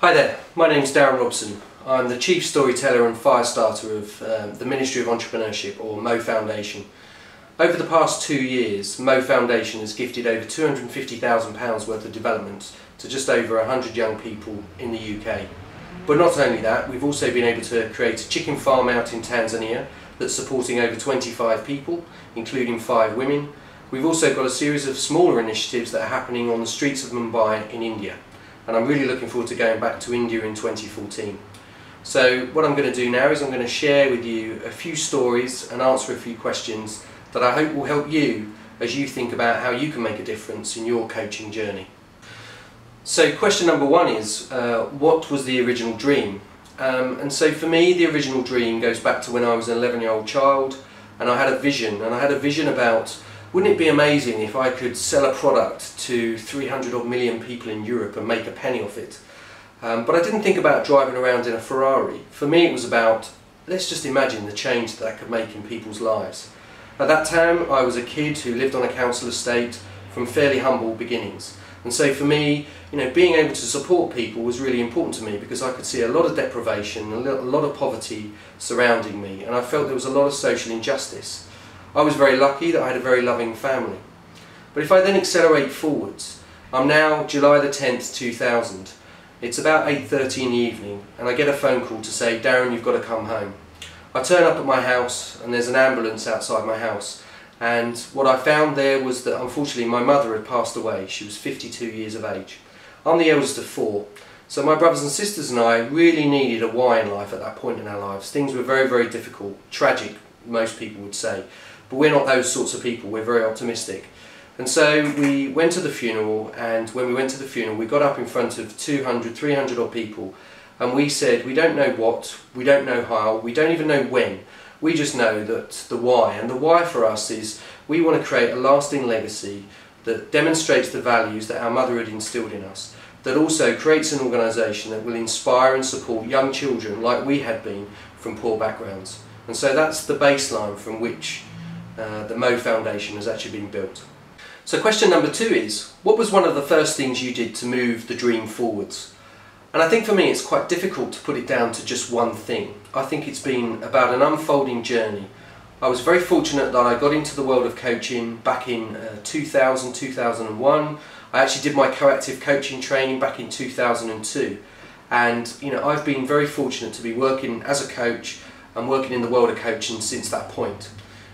Hi there, my name's Darren Robson. I'm the Chief Storyteller and Fire Starter of the Ministry of Entrepreneurship, or Mo Foundation. Over the past 2 years, Mo Foundation has gifted over £250,000 worth of development to just over 100 young people in the UK. But not only that, we've also been able to create a chicken farm out in Tanzania that's supporting over 25 people, including 5 women. We've also got a series of smaller initiatives that are happening on the streets of Mumbai in India. And I'm really looking forward to going back to India in 2014. So what I'm going to do now is I'm going to share with you a few stories and answer a few questions that I hope will help you as you think about how you can make a difference in your coaching journey. So question number one is, what was the original dream? And so for me, the original dream goes back to when I was an 11-year-old child, and I had a vision, about, wouldn't it be amazing if I could sell a product to 300 odd million people in Europe and make a penny off it? But I didn't think about driving around in a Ferrari. For me it was about, let's just imagine the change that could make in people's lives. At that time I was a kid who lived on a council estate from fairly humble beginnings. And so for me, being able to support people was really important to me, because I could see a lot of deprivation, a lot of poverty surrounding me, and I felt there was a lot of social injustice. I was very lucky that I had a very loving family. But if I then accelerate forwards, I'm now July the 10th, 2000. It's about 8:30 in the evening, and I get a phone call to say, Darren, you've got to come home. I turn up at my house and there's an ambulance outside my house, and what I found there was that unfortunately my mother had passed away. She was 52 years of age. I'm the eldest of 4, so my brothers and sisters and I really needed a why in life at that point in our lives. Things were very, very difficult, tragic, most people would say. But we're not those sorts of people, we're very optimistic. And so we went to the funeral, and when we went to the funeral we got up in front of 200, 300 odd people, and we said, we don't know what, we don't know how, we don't even know when, we just know that the why. And the why for us is, we want to create a lasting legacy that demonstrates the values that our mother had instilled in us, that also creates an organisation that will inspire and support young children like we had been from poor backgrounds. And so that's the baseline from which the Mo Foundation has actually been built. So question number 2 is, what was one of the first things you did to move the dream forwards? And I think for me it's quite difficult to put it down to just one thing. I think it's been about an unfolding journey. I was very fortunate that I got into the world of coaching back in 2000, 2001. I actually did my coactive coaching training back in 2002. And I've been very fortunate to be working as a coach and working in the world of coaching since that point.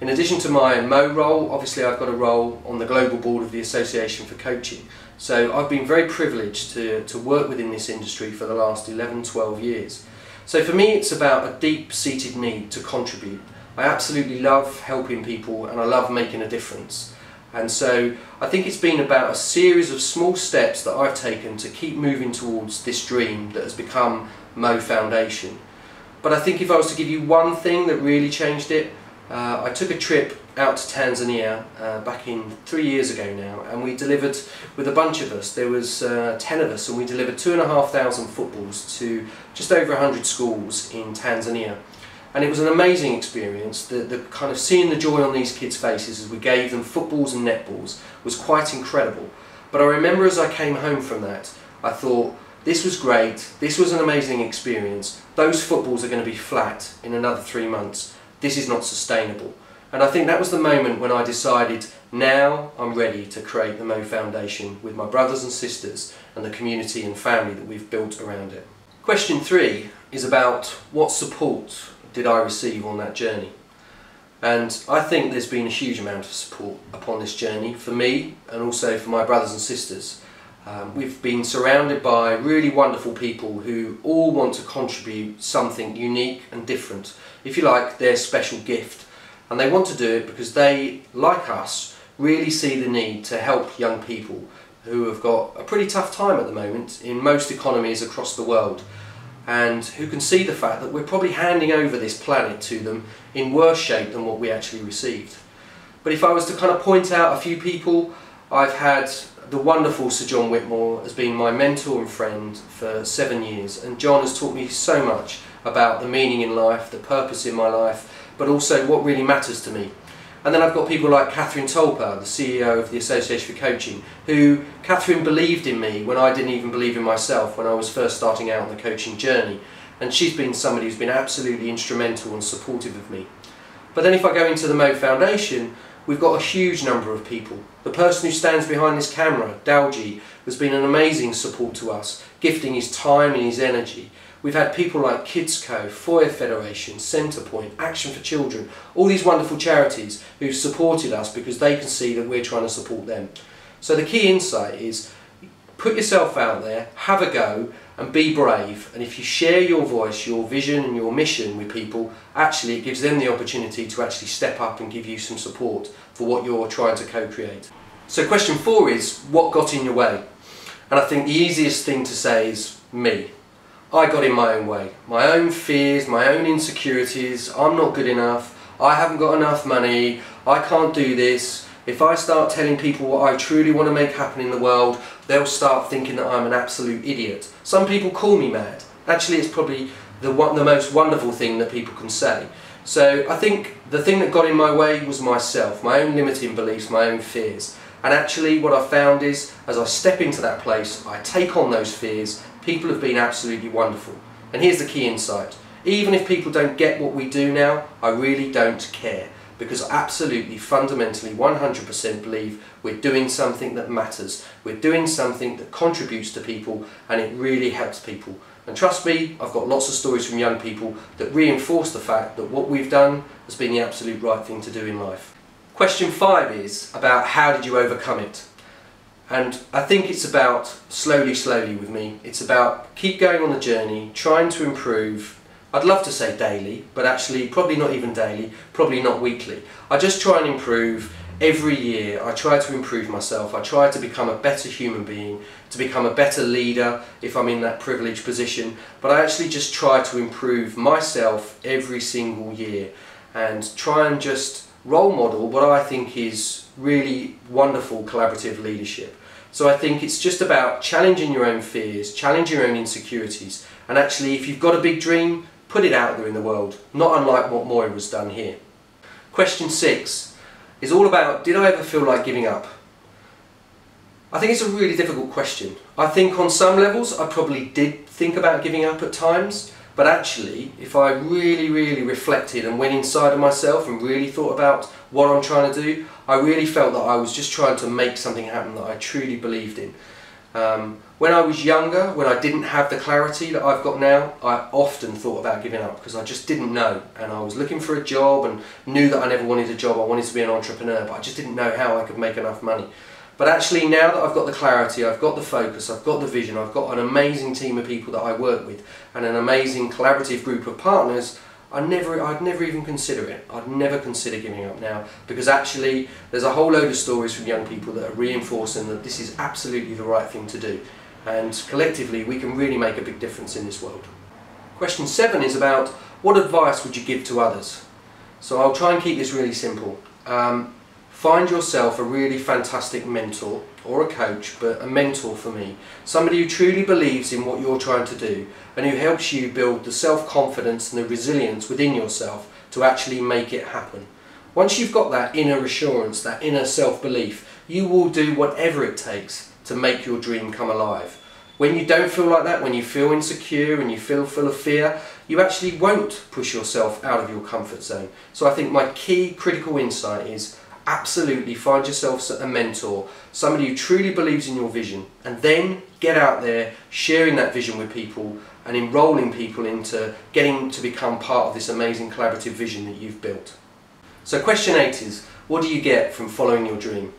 In addition to my Mo role, obviously I've got a role on the global board of the Association for Coaching. So I've been very privileged to work within this industry for the last 11, 12 years. So for me it's about a deep-seated need to contribute. I absolutely love helping people and I love making a difference. And so I think it's been about a series of small steps that I've taken to keep moving towards this dream that has become Mo Foundation. But I think if I was to give you one thing that really changed it, I took a trip out to Tanzania back in 3 years ago now, and we delivered, with a bunch of us, there was 10 of us, and we delivered 2,500 footballs to just over 100 schools in Tanzania. And it was an amazing experience. The kind of seeing the joy on these kids' faces as we gave them footballs and netballs was quite incredible. But I remember as I came home from that, I thought, this was great, this was an amazing experience, those footballs are going to be flat in another 3 months. This is not sustainable. And I think that was the moment when I decided, now I'm ready to create the Mo Foundation with my brothers and sisters and the community and family that we've built around it. Question 3 is about, what support did I receive on that journey? And I think there's been a huge amount of support upon this journey for me and also for my brothers and sisters. We've been surrounded by really wonderful people who all want to contribute something unique and different, if you like, their special gift. And they want to do it because they, like us, really see the need to help young people who have got a pretty tough time at the moment in most economies across the world, and who can see the fact that we're probably handing over this planet to them in worse shape than what we actually received. But if I was to kind of point out a few people, I've had the wonderful Sir John Whitmore as being my mentor and friend for 7 years, and John has taught me so much about the meaning in life, the purpose in my life, but also what really matters to me. And then I've got people like Catherine Tolper, the CEO of the Association for Coaching, who Catherine believed in me when I didn't even believe in myself when I was first starting out on the coaching journey. And she's been somebody who's been absolutely instrumental and supportive of me. But then if I go into the Mo Foundation, we've got a huge number of people. The person who stands behind this camera, Dalji, has been an amazing support to us, gifting his time and his energy. We've had people like KidsCo, Foyer Federation, Centrepoint, Action for Children, all these wonderful charities who've supported us because they can see that we're trying to support them. So the key insight is put yourself out there, have a go and be brave, and if you share your voice, your vision and your mission with people, actually it gives them the opportunity to actually step up and give you some support for what you're trying to co-create. So question 4 is, what got in your way? And I think the easiest thing to say is me. I got in my own way. My own fears, my own insecurities, I'm not good enough, I haven't got enough money, I can't do this. If I start telling people what I truly want to make happen in the world, they'll start thinking that I'm an absolute idiot. Some people call me mad. Actually, it's probably the most wonderful thing that people can say. So I think the thing that got in my way was myself, my own limiting beliefs, my own fears. And actually what I found is, as I step into that place, I take on those fears, people have been absolutely wonderful. And here's the key insight. Even if people don't get what we do now, I really don't care. Because I absolutely, fundamentally, 100% believe we're doing something that matters. We're doing something that contributes to people and it really helps people. And trust me, I've got lots of stories from young people that reinforce the fact that what we've done has been the absolute right thing to do in life. Question 5 is about how did you overcome it? And I think it's about slowly with me. It's about keep going on the journey, trying to improve. I'd love to say daily, but actually probably not even daily, probably not weekly. I just try and improve every year. I try to improve myself. I try to become a better human being, to become a better leader if I'm in that privileged position. But I actually just try to improve myself every single year and try and just role model what I think is really wonderful collaborative leadership. So I think it's just about challenging your own fears, challenging your own insecurities, and actually if you've got a big dream, put it out there in the world, not unlike what Moyra has done here. Question 6 is all about, did I ever feel like giving up? I think it's a really difficult question. I think on some levels I probably did think about giving up at times, but actually if I really reflected and went inside of myself and really thought about what I'm trying to do, I really felt that I was just trying to make something happen that I truly believed in. When I was younger, when I didn't have the clarity that I've got now, I often thought about giving up because I just didn't know, and I was looking for a job and knew that I never wanted a job. I wanted to be an entrepreneur, but I just didn't know how I could make enough money. But actually now that I've got the clarity, I've got the focus, I've got the vision, I've got an amazing team of people that I work with and an amazing collaborative group of partners, I'd never even consider it. I'd never consider giving up now, because actually there's a whole load of stories from young people that are reinforcing that this is absolutely the right thing to do, and collectively we can really make a big difference in this world. Question 7 is about, what advice would you give to others? So I'll try and keep this really simple. Find yourself a really fantastic mentor or a coach, but a mentor for me. Somebody who truly believes in what you're trying to do and who helps you build the self-confidence and the resilience within yourself to actually make it happen. Once you've got that inner assurance, that inner self-belief, you will do whatever it takes to make your dream come alive. When you don't feel like that, when you feel insecure and you feel full of fear, you actually won't push yourself out of your comfort zone. So I think my key critical insight is absolutely find yourself a mentor, somebody who truly believes in your vision, and then get out there sharing that vision with people and enrolling people into getting to become part of this amazing collaborative vision that you've built. So question 8 is, what do you get from following your dream?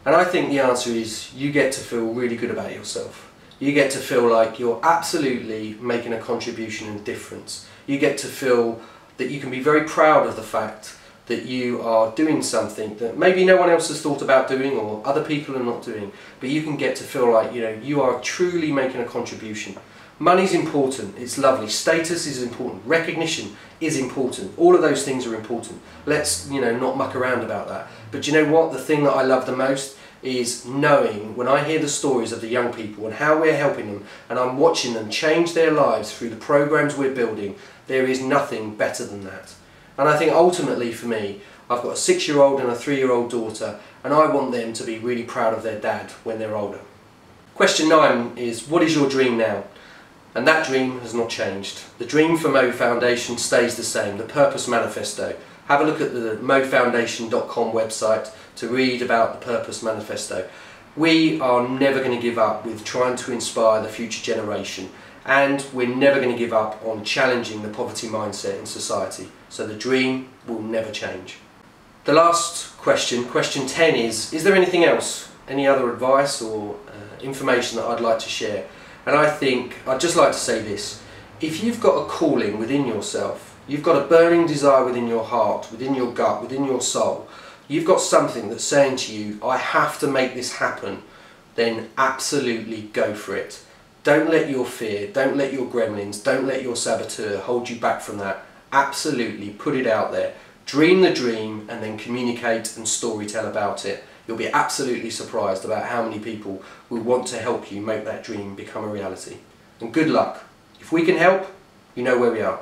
And I think the answer is, you get to feel really good about yourself. You get to feel like you're absolutely making a contribution and difference. You get to feel that you can be very proud of the fact that you are doing something that maybe no one else has thought about doing or other people are not doing, but you can get to feel like, you are truly making a contribution. Money's important, it's lovely, status is important, recognition is important, all of those things are important. Let's not muck around about that. But you know what, the thing that I love the most is knowing, when I hear the stories of the young people and how we're helping them, and I'm watching them change their lives through the programs we're building, there is nothing better than that. And I think ultimately for me, I've got a 6-year-old and a 3-year-old daughter, and I want them to be really proud of their dad when they're older. Question 9 is, what is your dream now? And that dream has not changed. The dream for Mo Foundation stays the same, the Purpose Manifesto. Have a look at the mofoundation.com website to read about the Purpose Manifesto. We are never going to give up with trying to inspire the future generation, and we're never going to give up on challenging the poverty mindset in society. So the dream will never change. The last question, question 10 is there anything else, any other advice or information that I'd like to share? And I think I'd just like to say this: if you've got a calling within yourself, you've got a burning desire within your heart, within your gut, within your soul, you've got something that's saying to you, I have to make this happen, then absolutely go for it. Don't let your fear, don't let your gremlins, don't let your saboteur hold you back from that. Absolutely put it out there. Dream the dream and then communicate and storytell about it. You'll be absolutely surprised about how many people will want to help you make that dream become a reality. And good luck. If we can help, you know where we are.